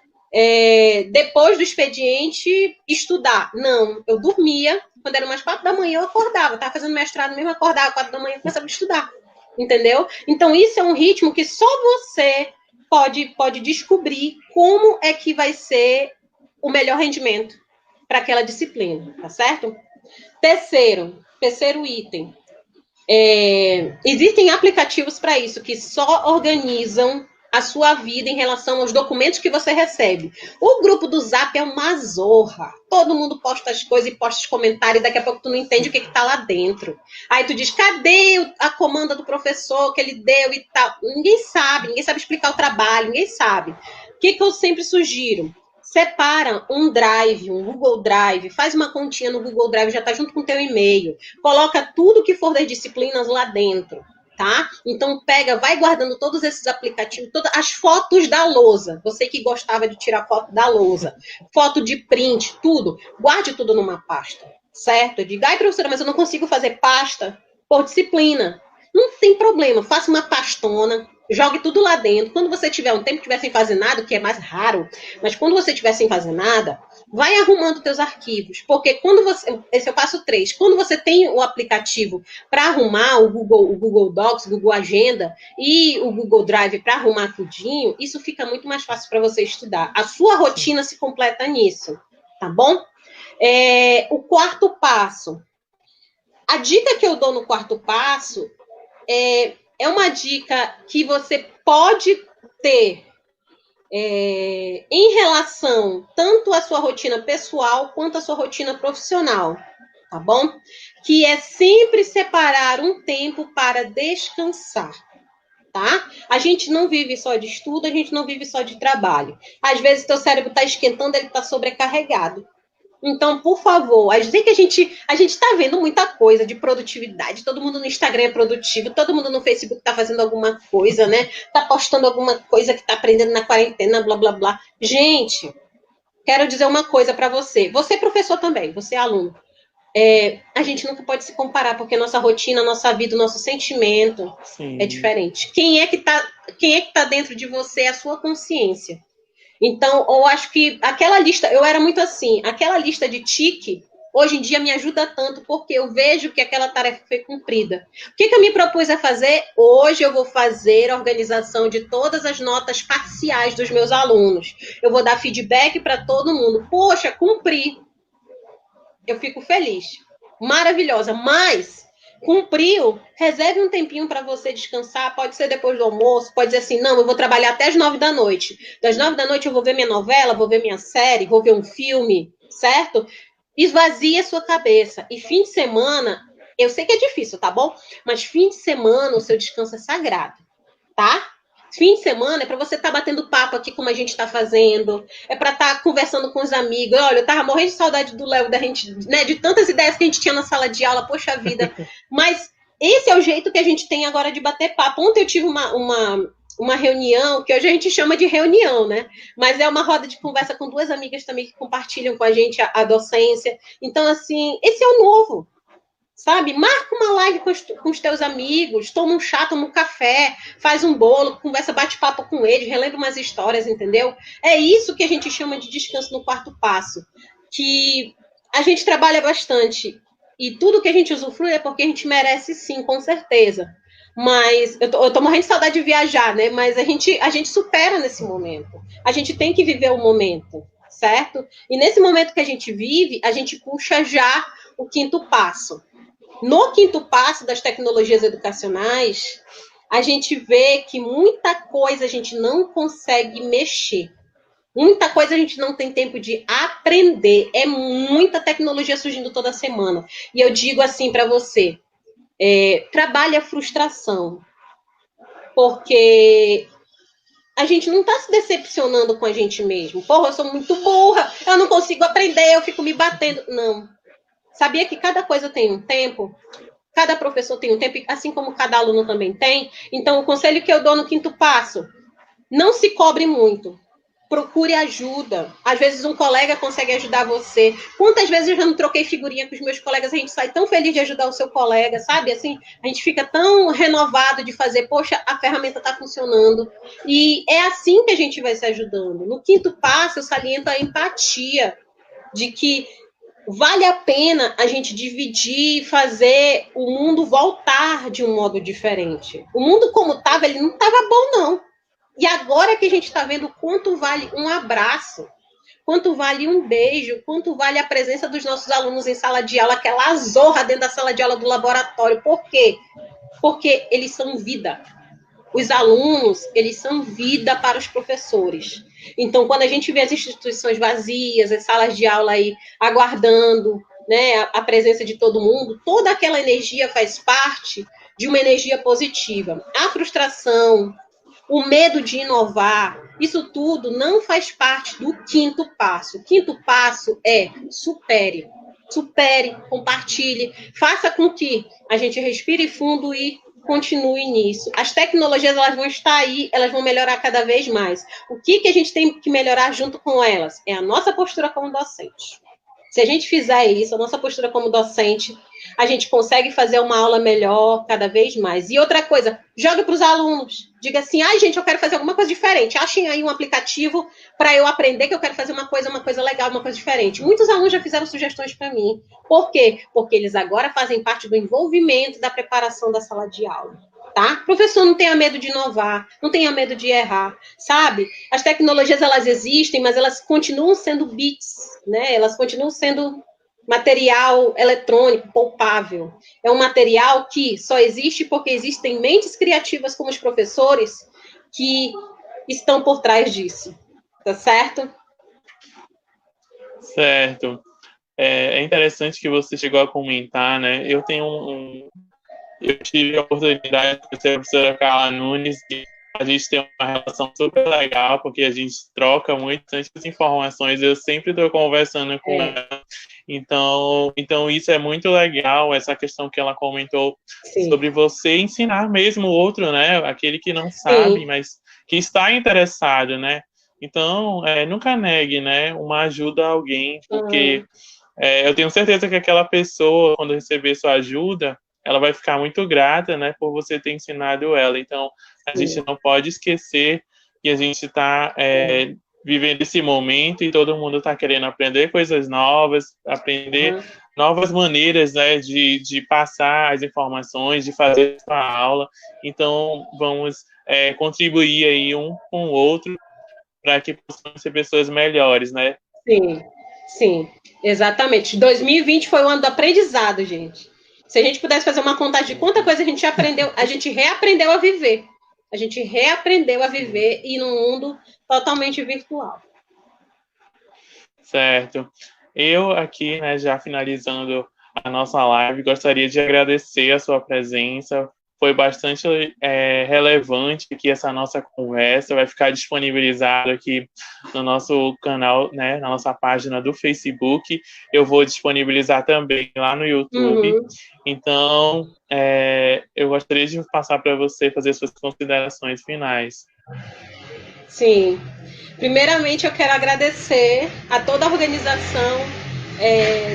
depois do expediente, estudar. Não, eu dormia, quando era umas 4 da manhã eu acordava, estava fazendo mestrado mesmo, acordava 4 da manhã e começava a estudar, entendeu? Então isso é um ritmo que só você pode descobrir como é que vai ser o melhor rendimento para aquela disciplina, tá certo? Terceiro item. Existem aplicativos para isso, que só organizam a sua vida em relação aos documentos que você recebe. O grupo do Zap é uma zorra. Todo mundo posta as coisas e posta os comentários, e daqui a pouco tu não entende o que está lá dentro. Aí tu diz, cadê a comanda do professor que ele deu e tal? Ninguém sabe explicar o trabalho, ninguém sabe. O que eu sempre sugiro? Separa um Drive, um Google Drive, faz uma continha no Google Drive, já está junto com o teu e-mail, coloca tudo que for das disciplinas lá dentro, tá? Então vai guardando todos esses aplicativos, todas as fotos da lousa, você que gostava de tirar foto da lousa, foto de print, tudo, guarde tudo numa pasta, certo? Eu digo, professora, mas eu não consigo fazer pasta por disciplina. Não tem problema, faça uma pastona, jogue tudo lá dentro. Quando você tiver um tempo que estiver sem fazer nada, o que é mais raro, mas quando você estiver sem fazer nada, vai arrumando teus arquivos, porque quando você, esse é o passo 3, quando você tem o aplicativo para arrumar o Google Docs, o Google Agenda e o Google Drive para arrumar tudinho, isso fica muito mais fácil para você estudar. A sua rotina se completa nisso, tá bom? O quarto passo. A dica que eu dou no quarto passo é uma dica que você pode ter em relação tanto à sua rotina pessoal quanto à sua rotina profissional, tá bom? Que é sempre separar um tempo para descansar, tá? A gente não vive só de estudo, a gente não vive só de trabalho. Às vezes teu cérebro está esquentando, ele está sobrecarregado. Então, por favor, a gente está vendo muita coisa de produtividade, todo mundo no Instagram é produtivo, todo mundo no Facebook está fazendo alguma coisa, né? Está postando alguma coisa que está aprendendo na quarentena, blá, blá, blá. Gente, quero dizer uma coisa para você. Você é professor também, você é aluno. A gente nunca pode se comparar, porque nossa rotina, nossa vida, nosso sentimento é diferente. Quem é que tá dentro de você é a sua consciência. Então, eu acho que aquela lista, eu era muito assim, aquela lista de tique, hoje em dia me ajuda tanto, porque eu vejo que aquela tarefa foi cumprida. O que eu me propus a fazer? Hoje eu vou fazer a organização de todas as notas parciais dos meus alunos. Eu vou dar feedback para todo mundo. Poxa, cumpri. Eu fico feliz. Maravilhosa. Mas cumpriu, reserve um tempinho para você descansar, pode ser depois do almoço, pode dizer assim, não, eu vou trabalhar até as 9 da noite. Das 9 da noite eu vou ver minha novela, vou ver minha série, vou ver um filme, certo? Esvazie a sua cabeça. E fim de semana, eu sei que é difícil, tá bom? Mas fim de semana o seu descanso é sagrado, tá? Fim de semana é para você estar batendo papo aqui como a gente está fazendo, é para estar conversando com os amigos. Olha, eu tava morrendo de saudade do Léo, da gente, né, de tantas ideias que a gente tinha na sala de aula, poxa vida. Mas esse é o jeito que a gente tem agora de bater papo. Ontem eu tive uma reunião, que hoje a gente chama de reunião, né? Mas é uma roda de conversa com duas amigas também que compartilham com a gente a docência. Então, assim, esse é o novo. Sabe? Marca uma live com os teus amigos, toma um chá, toma um café, faz um bolo, conversa, bate papo com eles, relembra umas histórias, entendeu? É isso que a gente chama de descanso no quarto passo, que a gente trabalha bastante e tudo que a gente usufrui é porque a gente merece sim, com certeza. Mas eu tô morrendo de saudade de viajar, né? Mas a gente supera nesse momento. A gente tem que viver o momento, certo? E nesse momento que a gente vive, a gente puxa já o quinto passo. No quinto passo das tecnologias educacionais, a gente vê que muita coisa a gente não consegue mexer. Muita coisa a gente não tem tempo de aprender. É muita tecnologia surgindo toda semana. E eu digo assim para você, trabalhe a frustração. Porque a gente não está se decepcionando com a gente mesmo. Porra, eu sou muito burra, eu não consigo aprender, eu fico me batendo. Não. Sabia que cada coisa tem um tempo? Cada professor tem um tempo, assim como cada aluno também tem. Então, o conselho que eu dou no quinto passo, não se cobre muito. Procure ajuda. Às vezes um colega consegue ajudar você. Quantas vezes eu já não troquei figurinha com os meus colegas, a gente sai tão feliz de ajudar o seu colega, sabe? Assim, a gente fica tão renovado de fazer, poxa, a ferramenta está funcionando. E é assim que a gente vai se ajudando. No quinto passo, eu saliento a empatia, de que vale a pena a gente dividir e fazer o mundo voltar de um modo diferente. O mundo como estava, ele não estava bom, não. E agora que a gente está vendo quanto vale um abraço, quanto vale um beijo, quanto vale a presença dos nossos alunos em sala de aula, aquela zorra dentro da sala de aula do laboratório. Por quê? Porque eles são vida. Os alunos, eles são vida para os professores. Então, quando a gente vê as instituições vazias, as salas de aula aí aguardando, né, a presença de todo mundo, toda aquela energia faz parte de uma energia positiva. A frustração, o medo de inovar, isso tudo não faz parte do quinto passo. O quinto passo é supere. Supere, compartilhe, faça com que a gente respire fundo e continue nisso. As tecnologias, elas vão estar aí, elas vão melhorar cada vez mais. O que a gente tem que melhorar junto com elas? É a nossa postura como docente. Se a gente fizer isso, a nossa postura como docente, a gente consegue fazer uma aula melhor cada vez mais. E outra coisa, jogue para os alunos. Diga assim, ai, gente, eu quero fazer alguma coisa diferente. Achem aí um aplicativo para eu aprender que eu quero fazer uma coisa legal, uma coisa diferente. Muitos alunos já fizeram sugestões para mim. Por quê? Porque eles agora fazem parte do envolvimento da preparação da sala de aula. Tá? Professor, não tenha medo de inovar, não tenha medo de errar, sabe? As tecnologias, elas existem, mas elas continuam sendo bits, né? Elas continuam sendo material eletrônico, palpável. É um material que só existe porque existem mentes criativas como os professores que estão por trás disso, tá certo? Certo. É interessante que você chegou a comentar, né? Eu tive a oportunidade de ser a professora Carla Nunes e a gente tem uma relação super legal, porque a gente troca muitas informações, eu sempre estou conversando com ela. Então, isso é muito legal, essa questão que ela comentou sobre você ensinar mesmo o outro, né? Aquele que não sabe, mas que está interessado, né? Então, nunca negue, né? Uma ajuda a alguém, porque eu tenho certeza que aquela pessoa, quando receber sua ajuda, ela vai ficar muito grata, né, por você ter ensinado ela. Então, a gente não pode esquecer que a gente está vivendo esse momento e todo mundo está querendo aprender coisas novas, aprender novas maneiras, né, de passar as informações, de fazer a aula. Então, vamos contribuir aí um com o outro para que possamos ser pessoas melhores, né? Sim, exatamente. 2020 foi o ano do aprendizado, gente. Se a gente pudesse fazer uma contagem de quanta coisa a gente aprendeu, a gente reaprendeu a viver. A gente reaprendeu a viver e num mundo totalmente virtual. Certo. Eu aqui, né, já finalizando a nossa live, gostaria de agradecer a sua presença. Foi bastante relevante aqui essa nossa conversa, vai ficar disponibilizado aqui no nosso canal, né, na nossa página do Facebook. Eu vou disponibilizar também lá no YouTube. Então, eu gostaria de passar para você fazer suas considerações finais. Sim. Primeiramente, eu quero agradecer a toda a organização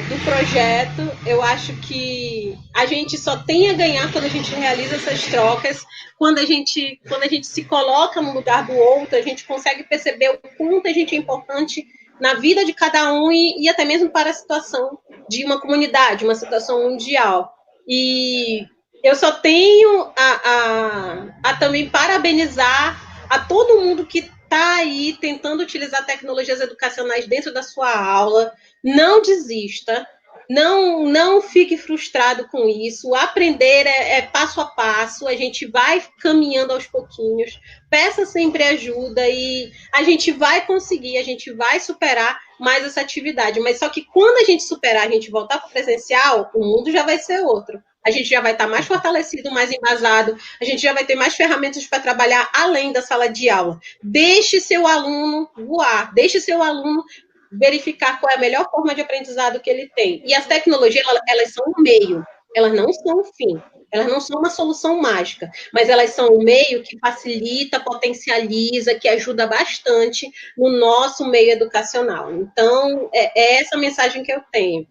do projeto. Eu acho que a gente só tem a ganhar quando a gente realiza essas trocas, quando a gente se coloca no lugar do outro, a gente consegue perceber o quanto a gente é importante na vida de cada um e até mesmo para a situação de uma comunidade, uma situação mundial. E eu só tenho a também parabenizar a todo mundo que está aí tentando utilizar tecnologias educacionais dentro da sua aula. Não desista, não fique frustrado com isso. Aprender é passo a passo, a gente vai caminhando aos pouquinhos. Peça sempre ajuda e a gente vai conseguir, a gente vai superar mais essa atividade. Mas só que quando a gente superar, a gente voltar para o presencial, o mundo já vai ser outro. A gente já vai estar mais fortalecido, mais embasado, a gente já vai ter mais ferramentas para trabalhar além da sala de aula. Deixe seu aluno voar, deixe seu aluno verificar qual é a melhor forma de aprendizado que ele tem. E as tecnologias, elas são um meio, elas não são um fim, elas não são uma solução mágica, mas elas são um meio que facilita, potencializa, que ajuda bastante no nosso meio educacional. Então, é essa mensagem que eu tenho.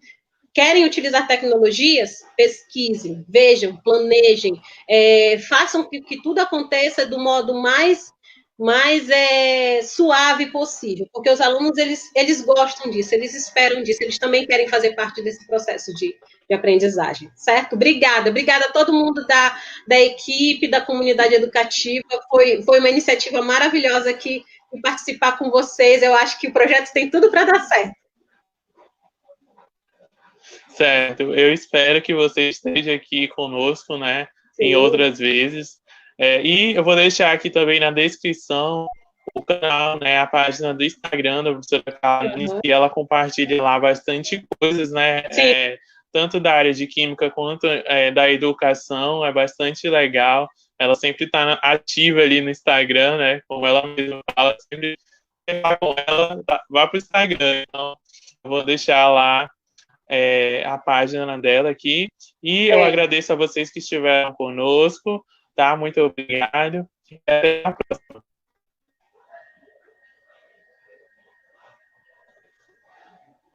Querem utilizar tecnologias? Pesquisem, vejam, planejem, façam que tudo aconteça do modo mais suave possível, porque os alunos, eles gostam disso, eles esperam disso, eles também querem fazer parte desse processo de aprendizagem, certo? Obrigada a todo mundo da equipe, da comunidade educativa, foi uma iniciativa maravilhosa aqui de participar com vocês, eu acho que o projeto tem tudo para dar certo. Certo, eu espero que você esteja aqui conosco, né, em outras vezes. E eu vou deixar aqui também na descrição o canal, né, a página do Instagram da professora Carla, que ela compartilha lá bastante coisas, né, tanto da área de química quanto da educação, é bastante legal. Ela sempre está ativa ali no Instagram, né, como ela mesma fala, sempre falar com ela, vá para o Instagram. Então, eu vou deixar lá a página dela aqui. E eu agradeço a vocês que estiveram conosco, tá? Muito obrigado. E até a próxima.